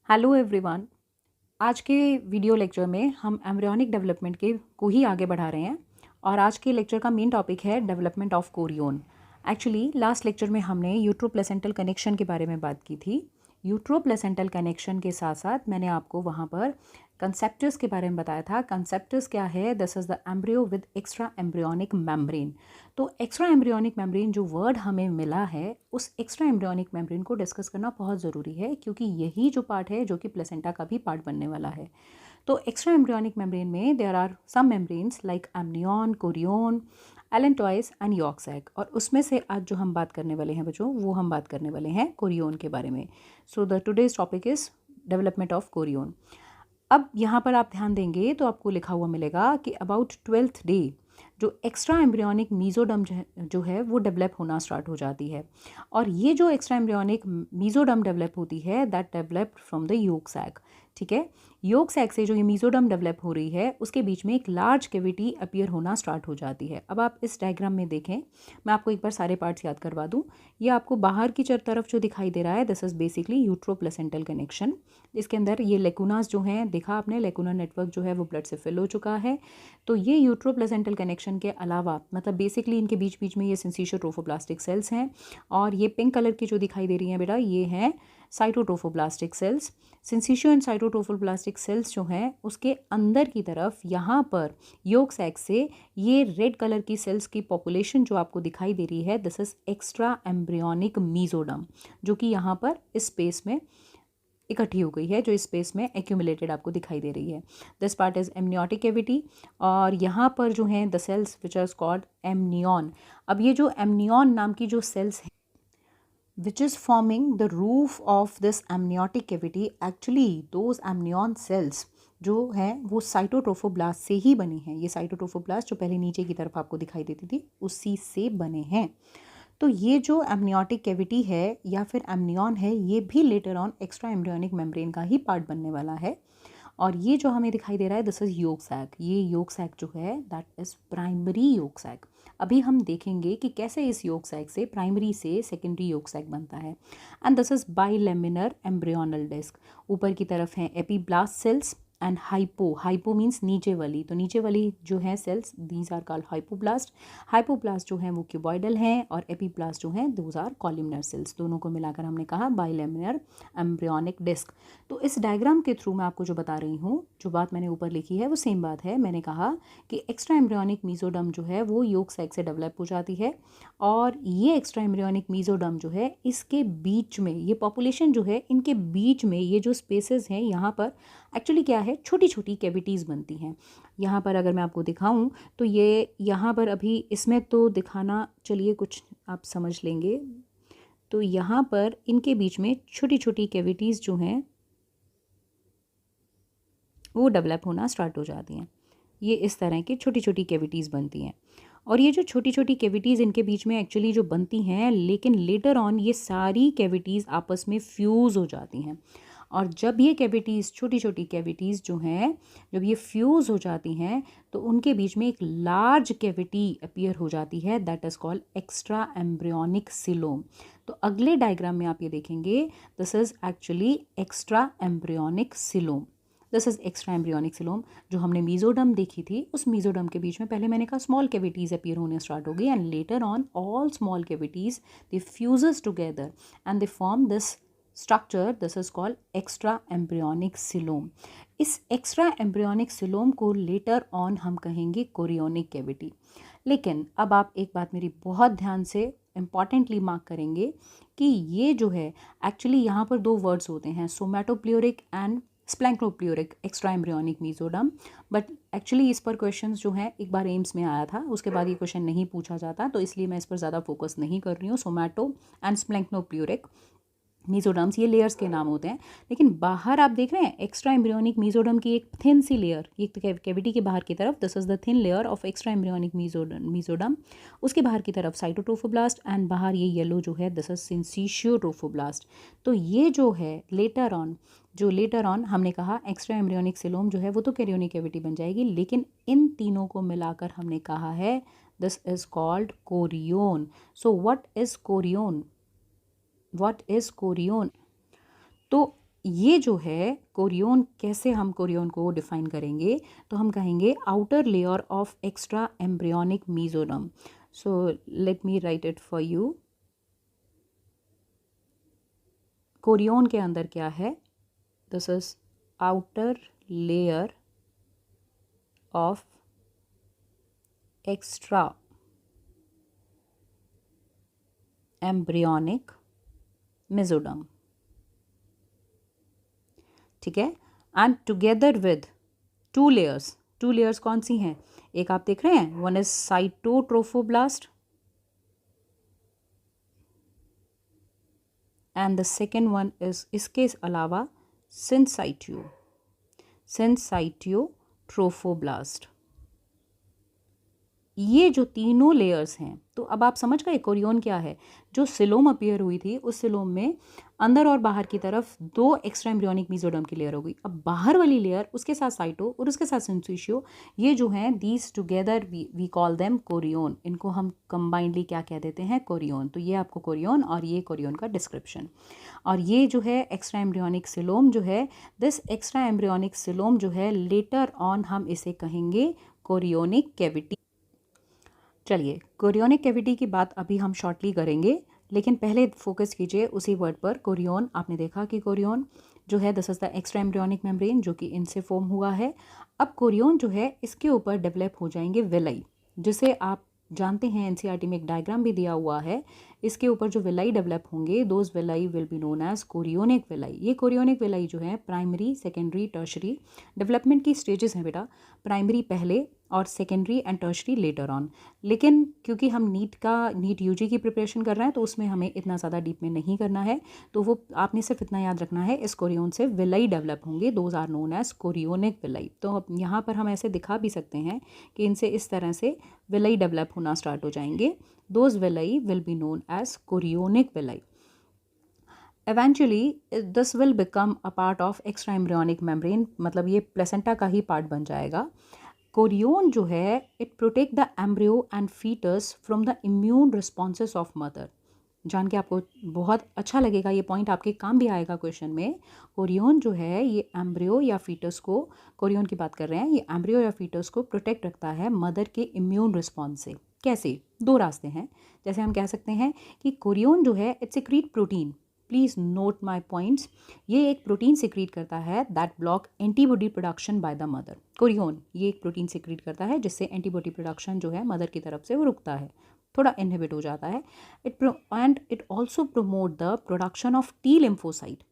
Hello everyone. आज के video lecture में हम एम्ब्रियोनिक डेवलपमेंट के को ही आगे बढ़ा रहे हैं और आज के लेक्चर का मेन टॉपिक है development of chorion. Actually last lecture में हमने यूट्रो प्लेसेंटल कनेक्शन के बारे में बात की थी। यूट्रो प्लेसेंटल कनेक्शन के साथ साथ मैंने आपको वहाँ पर कंसेप्टस के बारे में बताया था। कंसेप्टस क्या है? This is the embryo with extra embryonic membrane. तो एक्स्ट्रा एम्ब्रियोनिक मेम्ब्रेन जो वर्ड हमें मिला है, उस एक्स्ट्रा एम्ब्रियोनिक मेम्ब्रेन को डिस्कस करना बहुत ज़रूरी है, क्योंकि यही जो पार्ट है जो कि प्लेसेंटा का भी पार्ट बनने वाला है। तो एक्स्ट्रा एम्ब्रियोनिक मेम्ब्रेन में there are some membranes like amnion, chorion, allantois and yolk sac, और उसमें से आज जो हम बात करने वाले हैं बच्चों, वो हम बात करने वाले हैं कोरियोन के बारे में। So the today's topic is development of chorion. अब यहाँ पर आप ध्यान देंगे तो आपको लिखा हुआ मिलेगा कि अबाउट 12th डे जो एक्स्ट्रा एम्ब्रियोनिक मीजोडम जो है वो डेवलप होना स्टार्ट हो जाती है। और ये जो एक्स्ट्रा एम्ब्रियोनिक मीजोडम डेवलप होती है that develop from the yolk sac. ठीक है, योक सैक से जो ये मीजोडम डेवलप हो रही है उसके बीच में एक लार्ज कैविटी अपीयर होना स्टार्ट हो जाती है। अब आप इस डायग्राम में देखें, मैं आपको एक बार सारे पार्ट्स याद करवा दूं। ये आपको बाहर की तरफ जो दिखाई दे रहा है, this is basically utero placental connection. इसके अंदर ये लेकुनास जो हैं, देखा आपने, लेकुना नेटवर्क जो है वो ब्लड से फिल हो चुका है। तो ये यूट्रो प्लेसेंटल कनेक्शन के अलावा मतलब बेसिकली इनके बीच बीच में ये सिंसिशियो ट्रोफोब्लास्टिक सेल्स हैं, और ये पिंक कलर की जो दिखाई दे रही हैं बेटा, ये हैं साइटोट्रोफोब्लास्टिक सेल्स। सिंसिशियो एंड साइटोट्रोफोब्लास्टिक सेल्स जो हैं उसके अंदर की तरफ यहाँ पर योक सैक से ये रेड कलर की सेल्स की पॉपुलेशन जो आपको दिखाई दे रही है, this is extra embryonic mesoderm, जो कि यहाँ पर इस स्पेस में इकट्ठी हो गई है, जो इस स्पेस में एक्यूमुलेटेड आपको दिखाई दे रही है। This part is amniotic cavity, और यहाँ पर जो हैं the cells which are called amnion. अब ये जो एमनियन नाम की जो सेल्स है which is forming the roof of this amniotic cavity, actually those amnion cells जो हैं वो साइटोट्रोफोब्लास्ट से ही बने हैं। ये साइटोट्रोफोब्लास्ट जो पहले नीचे की तरफ आपको दिखाई देती थी उसी से बने हैं। तो ये जो एमनियोटिक कैविटी है या फिर एमनियन है, ये भी later on extra embryonic membrane का ही पार्ट बनने वाला है। और ये जो हमें दिखाई दे रहा है, दिस इज योक सैक। ये योक सैक जो है that is primary yolk sac. अभी हम देखेंगे कि कैसे इस योक सैक से, प्राइमरी से सेकेंडरी योक सैक बनता है। And this is bilaminar embryonic disc. ऊपर की तरफ हैं epiblast cells and hypo means नीचे वाली। तो नीचे वाली जो है cells, these are called hypoblast. Hypoblast जो हैं वो क्यूबॉइडल हैं, और एपीब्लास्ट जो हैं दोज आर कॉलमनर सेल्स। दोनों को मिलाकर हमने कहा बाइलेमिनर एम्ब्रियोनिक डिस्क। तो इस डायग्राम के थ्रू मैं आपको जो बता रही हूँ, जो बात मैंने ऊपर लिखी है वो सेम बात है। मैंने कहा कि एक्स्ट्रा एम्ब्रियोनिक मीजोडम जो है वो योक सैक से डेवलप हो जाती है, और ये एक्स्ट्रा एम्ब्रियोनिक मीजोडम जो है इसके बीच में, ये पॉपुलेशन जो है इनके बीच में ये जो स्पेसेस हैं, यहाँ पर एक्चुअली क्या है, छोटी छोटी कैविटीज़ बनती हैं। यहाँ पर अगर मैं आपको दिखाऊं तो ये यहाँ पर अभी इसमें तो दिखाना, चलिए कुछ आप समझ लेंगे। तो यहाँ पर इनके बीच में छोटी छोटी कैविटीज़ जो हैं वो डेवलप होना स्टार्ट हो जाती हैं। ये इस तरह की छोटी छोटी कैविटीज़ बनती हैं, और ये जो छोटी छोटी कैविटीज़ इनके बीच में एक्चुअली जो बनती हैं, लेकिन लेटर ऑन ये सारी कैविटीज़ आपस में फ्यूज़ हो जाती हैं। और जब ये कैविटीज़, छोटी छोटी कैविटीज़ जो हैं, जब ये फ्यूज़ हो जाती हैं तो उनके बीच में एक लार्ज कैविटी अपीयर हो जाती है, that is called extra embryonic coelom. तो अगले डायग्राम में आप ये देखेंगे, this is actually extra embryonic coelom. This is extra embryonic coelom. जो हमने मीजोडम देखी थी, उस मीजोडम के बीच में पहले मैंने कहा स्मॉल कैविटीज़ अपीयर होने स्टार्ट हो गई, and later on all small cavities they fuses together and they form this structure, this is called extra embryonic coelom. इस एक्स्ट्रा एम्ब्रियोनिक सिलोम को लेटर ऑन हम कहेंगे कोरियोनिक कैविटी। लेकिन अब आप एक बात मेरी बहुत ध्यान से इम्पॉर्टेंटली मार्क करेंगे कि ये जो है एक्चुअली यहाँ पर दो वर्ड्स होते हैं, somatopleuric and splanchnopleuric extra embryonic mesoderm. But actually इस पर क्वेश्चंस जो है एक बार एम्स में आया था, उसके बाद ये क्वेश्चन नहीं पूछा जाता, तो इसलिए मैं इस पर ज़्यादा फोकस नहीं कर रही हूँ। सोमैटो एंड स्प्लैंक्नोप्ल्यूरिक मीजोडम्स, ये लेयर्स के नाम होते हैं। लेकिन बाहर आप देख रहे हैं एक्स्ट्रा एम्ब्रियोनिक मीजोडम की एक थिन सी लेयर, ये कैविटी के बाहर की तरफ, this is the thin layer of extra embryonic mesoderm. उसके बाहर की तरफ साइटोट्रोफोब्लास्ट, एंड बाहर ये येलो जो है दिस इज सिंसिशियो ट्रोफोब्लास्ट। तो ये जो है लेटर ऑन हमने कहा एक्स्ट्रा एम्ब्रियोनिक सिलोम जो है वो तो कैरियोनिक कैविटी बन जाएगी, लेकिन इन तीनों को मिलाकर हमने कहा है this is called chorion. So what is chorion? तो ये जो है कोरियोन, कैसे हम कोरियोन को डिफाइन करेंगे, तो हम कहेंगे outer layer of extra embryonic mesoderm. So let me right it for you. Chorion के अंदर क्या है? This is outer layer of extra embryonic mesoderm. ठीक है. And together with two layers कौन सी हैं? एक आप देख रहे हैं, one is cytotrophoblast and the second one is, इसके अलावा, सिंसाइटियोट्रोफोब्लास्ट. ये जो तीनों लेयर्स हैं, तो अब आप समझ गए कोरियोन क्या है. जो सिलोम अपीयर हुई थी, उस सिलोम में अंदर और बाहर की तरफ दो एक्स्ट्रा एम्ब्रियोनिक मीजोडर्म की लेयर हो गई. अब बाहर वाली लेयर, उसके साथ साइटो और उसके साथ सिंसिशियो, ये जो हैं these together we call them chorion. इनको हम कंबाइंडली क्या कह देते हैं? कोरियोन. तो ये आपको कोरियोन और ये कोरियोन का डिस्क्रिप्शन. और ये जो है एक्स्ट्रा एम्ब्रियोनिक सिलोम जो है, दिस एक्स्ट्रा एम्ब्रियोनिक सिलोम जो है, लेटर ऑन हम इसे कहेंगे कोरियोनिक कैविटी. चलिए, कोरियोनिक कैविटी की बात अभी हम शॉर्टली करेंगे, लेकिन पहले फोकस कीजिए उसी वर्ड पर, कोरियोन. आपने देखा कि कोरियोन जो है, this is the extra embryonic membrane जो कि इनसे फॉर्म हुआ है. अब कोरियोन जो है, इसके ऊपर डेवलप हो जाएंगे विलाई, जिसे आप जानते हैं एनसीईआरटी में एक डायग्राम भी दिया हुआ है. इसके ऊपर जो विलाई डेवलप होंगे, those villi will be known as chorionic villi. ये कोरियोनिक विलाई जो है प्राइमरी, सेकेंडरी, टर्शरी डेवलपमेंट की स्टेजेस हैं बेटा. प्राइमरी पहले और secondary and tertiary later on. लेकिन क्योंकि हम नीट यूजी की प्रिपरेशन कर रहे हैं, तो उसमें हमें इतना ज़्यादा डीप में नहीं करना है. तो वो आपने सिर्फ इतना याद रखना है, इस कोरियोन से विलाई डेवलप होंगे, those are known as chorionic villi. तो अब यहाँ पर हम ऐसे दिखा भी सकते हैं कि इनसे इस तरह से विलाई डेवलप होना स्टार्ट हो जाएंगे. Those villi will be known as chorionic villi. Eventually, this will become a part of extra embryonic membrane, मतलब ये प्लेसेंटा का ही पार्ट बन जाएगा. कोरियोन जो है, it protect the embryo and foetus from the immune responses of mother. जान के आपको बहुत अच्छा लगेगा, ये पॉइंट आपके काम भी आएगा क्वेश्चन में. कोरियोन जो है, ये एम्ब्रियो या फीटस को, कोरियोन की बात कर रहे हैं, ये एम्ब्रियो या फीटस को प्रोटेक्ट रखता है मदर के इम्यून रिस्पॉन्स से. कैसे? दो रास्ते हैं. जैसे हम कह सकते हैं कि कोरियोन जो है, it's secrete protein. Please note my points. ये एक प्रोटीन सिक्रीट करता है that block antibody production by the mother. Chorion ये एक प्रोटीन सिक्रीट करता है जिससे एंटीबॉडी प्रोडक्शन जो है मदर की तरफ से वो रुकता है, थोड़ा इनहिबिट हो जाता है. It also promote the production of T lymphocyte.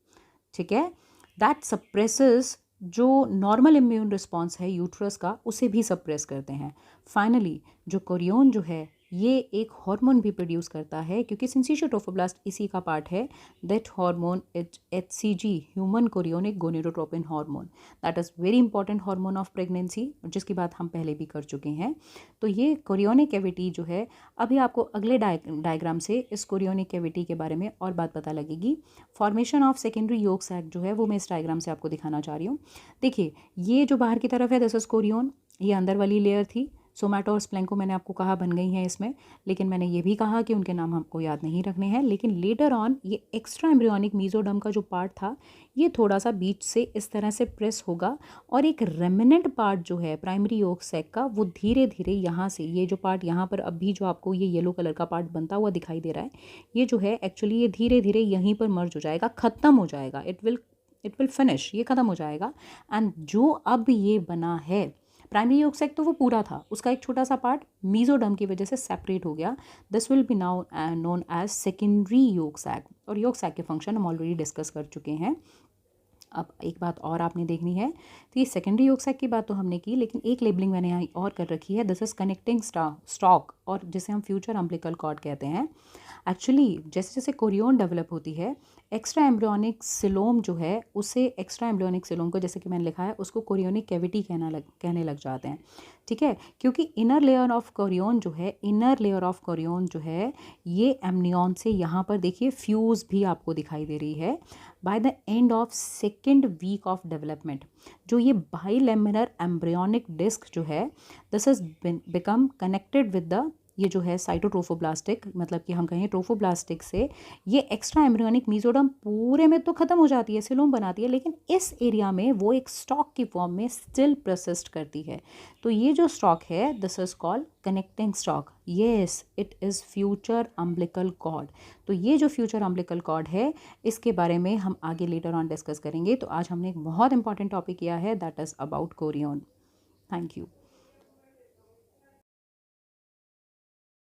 ठीक है, दैट सप्रेसेस जो नॉर्मल इम्यून रिस्पॉन्स है यूट्रस का, उसे भी सप्रेस करते हैं. फाइनली जो कोरियोन जो है, ये एक हार्मोन भी प्रोड्यूस करता है, क्योंकि सिंसिशियोट्रोफोब्लास्ट इसी का पार्ट है. That hormone is HCG, human chorionic gonadotropin hormone. That is very important hormone of pregnancy, जिसकी बात हम पहले भी कर चुके हैं. तो ये कोरियोनिक कैविटी जो है, अभी आपको अगले डायग्राम से इस कोरियोनिक कैविटी के बारे में और बात पता लगेगी. Formation of secondary yolk sac जो है, वो मैं इस डायग्राम से आपको दिखाना चाह रही हूँ. देखिए, ये जो बाहर की तरफ है, दिस इज कोरियोन. ये अंदर वाली लेयर थी. सोमैटो और स्प्लैंको मैंने आपको कहा बन गई हैं इसमें, लेकिन मैंने ये भी कहा कि उनके नाम हमको याद नहीं रखने हैं. लेकिन लेटर ऑन ये एक्स्ट्रा एम्ब्रियोनिक मीजोडर्म का जो पार्ट था, ये थोड़ा सा बीच से इस तरह से प्रेस होगा, और एक रेमिनेंट पार्ट जो है प्राइमरी योक सैक का, वो धीरे धीरे यहाँ से, ये जो पार्ट यहाँ पर अभी जो आपको ये येलो कलर का पार्ट बनता हुआ दिखाई दे रहा है, ये जो है एक्चुअली ये धीरे धीरे यहीं पर मर्ज हो जाएगा, ख़त्म हो जाएगा. इट विल फिनिश, ये ख़त्म हो जाएगा. एंड जो अब ये बना है प्राइमरी योक सैक, तो वो पूरा था, उसका एक छोटा सा पार्ट मीजोडर्म की वजह से सेपरेट हो गया. This will be now known as secondary yolk sac. और योक सैक के फंक्शन हम ऑलरेडी डिस्कस कर चुके हैं. अब एक बात और आपने देखनी है, तो ये सेकेंडरी योक सैक की बात तो हमने की, लेकिन एक लेबलिंग मैंने यहाँ और कर रखी है. दिस इज कनेक्टिंग स्टॉक, और जिसे हम फ्यूचर अम्बिलिकल कॉर्ड कहते हैं. एक्चुअली जैसे जैसे कोरियोन डेवलप होती है, एक्स्ट्रा एम्ब्रियोनिक सिलोम जो है, उसे एक्स्ट्रा एम्ब्रियोनिक सिलोम को, जैसे कि मैंने लिखा है, उसको कोरियोनिक कैविटी कहने लग जाते हैं. ठीक है, क्योंकि इनर लेयर ऑफ कोरियोन जो है, ये एमनियन से यहाँ पर देखिए फ्यूज़ भी आपको दिखाई दे रही है. By the end of second week of development, जो ये बाइलेमिनर एम्ब्रियोनिक डिस्क जो है, this is become connected with the ये जो है साइटोट्रोफोब्लास्टिक, मतलब कि हम कहें ट्रोफोब्लास्टिक से ये एक्स्ट्रा एम्ब्रियोनिक मीजोडर्म पूरे में तो ख़त्म हो जाती है, सिलोम बनाती है, लेकिन इस एरिया में वो एक स्टॉक की फॉर्म में स्टिल परसिस्ट करती है। तो ये जो स्टॉक है this is called connecting stalk. Yes, it is future umbilical cord. तो ये जो फ्यूचर अम्बिलिकल कॉर्ड है इसके बारे में हम आगे लेटर ऑन डिस्कस करेंगे। तो आज हमने एक बहुत इंपॉर्टेंट टॉपिक किया है, that is about Korean. Thank you.